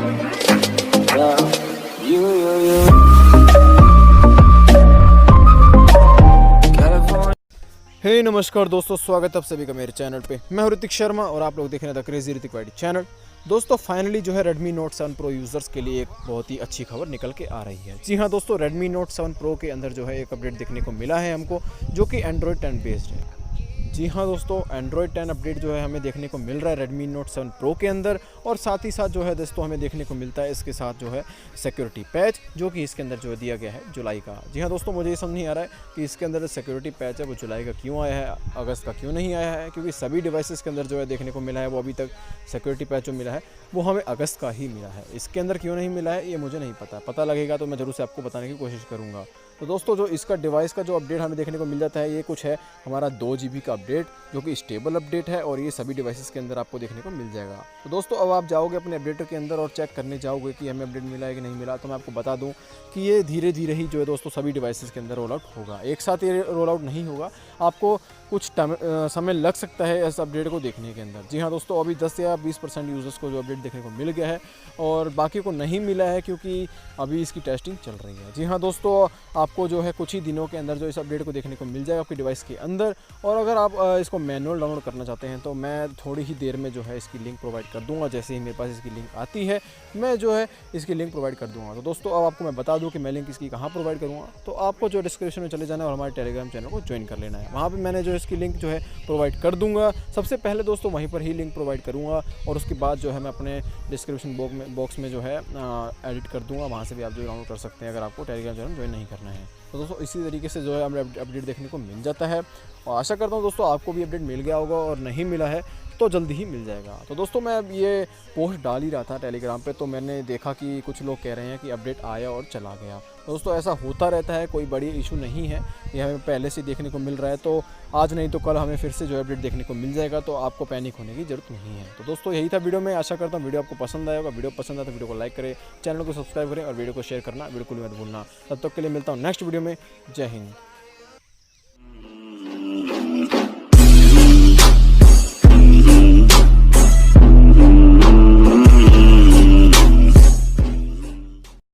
हे नमस्कार दोस्तों, स्वागत है आप सभी का मेरे चैनल पे। मैं हूं ऋतिक शर्मा और आप लोग देख रहे हैं THeCRAZyRiTiK चैनल। दोस्तों फाइनली जो है Redmi Note 7 Pro यूज़र्स के लिए एक बहुत ही अच्छी खबर निकल के आ रही है। जी हाँ दोस्तों, Redmi Note 7 Pro के अंदर जो है एक अपडेट देखने को मिला है हमको, जो कि Android 10 बेस्ड है। जी हाँ दोस्तों, Android 10 अपडेट जो है हमें देखने को मिल रहा है Redmi Note 7 Pro के अंदर, और साथ ही साथ जो है दोस्तों हमें देखने को मिलता है इसके साथ जो है सिक्योरिटी पैच, जो कि इसके अंदर जो है दिया गया है जुलाई का। जी हाँ दोस्तों, मुझे ये समझ नहीं आ रहा है कि इसके अंदर जो सिक्योरिटी पैच है वो जुलाई का क्यों आया है, अगस्त का क्यों नहीं आया है, क्योंकि सभी डिवाइसेस के अंदर जो है देखने को मिला है वो अभी तक सिक्योरिटी पैच जो मिला है वो हमें अगस्त का ही मिला है। इसके अंदर क्यों नहीं मिला है ये मुझे नहीं पता, पता लगेगा तो मैं ज़रूर से आपको बताने की कोशिश करूँगा। तो दोस्तों जो इसका डिवाइस का जो अपडेट हमें देखने को मिल जाता है ये कुछ है हमारा 2 GB का अपडेट, जो कि स्टेबल अपडेट है, और ये सभी डिवाइसेस के अंदर आपको देखने को मिल जाएगा। तो दोस्तों अब आप जाओगे अपने अपडेटर के अंदर और चेक करने जाओगे कि हमें अपडेट मिला है कि नहीं मिला, तो मैं आपको बता दूं कि ये धीरे धीरे ही जो है दोस्तों सभी डिवाइसेस के अंदर रोल आउट होगा। एक साथ ये रोल आउट नहीं होगा, आपको कुछ समय लग सकता है इस अपडेट को देखने के अंदर। जी हाँ दोस्तों, अभी 10 या 20% यूज़र्स को जो अपडेट देखने को मिल गया है और बाकी को नहीं मिला है, क्योंकि अभी इसकी टेस्टिंग चल रही है। जी हाँ दोस्तों, आपको जो है कुछ ही दिनों के अंदर जो इस अपडेट को देखने को मिल जाएगा आपके डिवाइस के अंदर। और अगर आप इसको मैनुअल डाउनलोड करना चाहते हैं तो मैं थोड़ी ही देर में जो है इसकी लिंक प्रोवाइड कर दूंगा। जैसे ही मेरे पास इसकी लिंक आती है मैं जो है इसकी लिंक प्रोवाइड कर दूंगा। तो दोस्तों अब आपको मैं बता दूं कि मैं लिंक इसकी कहाँ प्रोवाइड करूँगा। तो आपको जो डिस्क्रिप्शन में चले जाना है और हमारे टेलीग्राम चैनल को ज्वाइन कर लेना है। वहाँ पर मैंने जो इसकी लिंक जो है प्रोवाइड कर दूंगा। सबसे पहले दोस्तों वहीं पर ही लिंक प्रोवाइड करूँगा, और उसके बाद जो है मैं अपने डिस्क्रिप्शन बॉक्स में जो है एडिट कर दूँगा। वहाँ से भी आप जो डाउनलोड कर सकते हैं अगर आपको टेलीग्राम चैनल ज्वाइन नहीं करना है। तो दोस्तों इसी तरीके से जो है हमें अपडेट देखने को मिल जाता है, और आशा करता हूँ दोस्तों आपको भी अपडेट मिल गया होगा, और नहीं मिला है तो जल्दी ही मिल जाएगा। तो दोस्तों मैं अब ये पोस्ट डाल ही रहा था टेलीग्राम पे, तो मैंने देखा कि कुछ लोग कह रहे हैं कि अपडेट आया और चला गया। तो दोस्तों ऐसा होता रहता है, कोई बड़ी इशू नहीं है, ये हमें पहले से देखने को मिल रहा है। तो आज नहीं तो कल हमें फिर से जो है अपडेट देखने को मिल जाएगा, तो आपको पैनिक होने की ज़रूरत नहीं है। तो दोस्तों यही था वीडियो में, आशा करता हूँ वीडियो आपको पसंद आएगा। वीडियो पसंद आया तो वीडियो को लाइक करें, चैनल को सब्सक्राइब करें और वीडियो को शेयर करना बिल्कुल मत भूलना। तब तक के लिए मिलता हूँ नेक्स्ट वीडियो में। जय हिंद।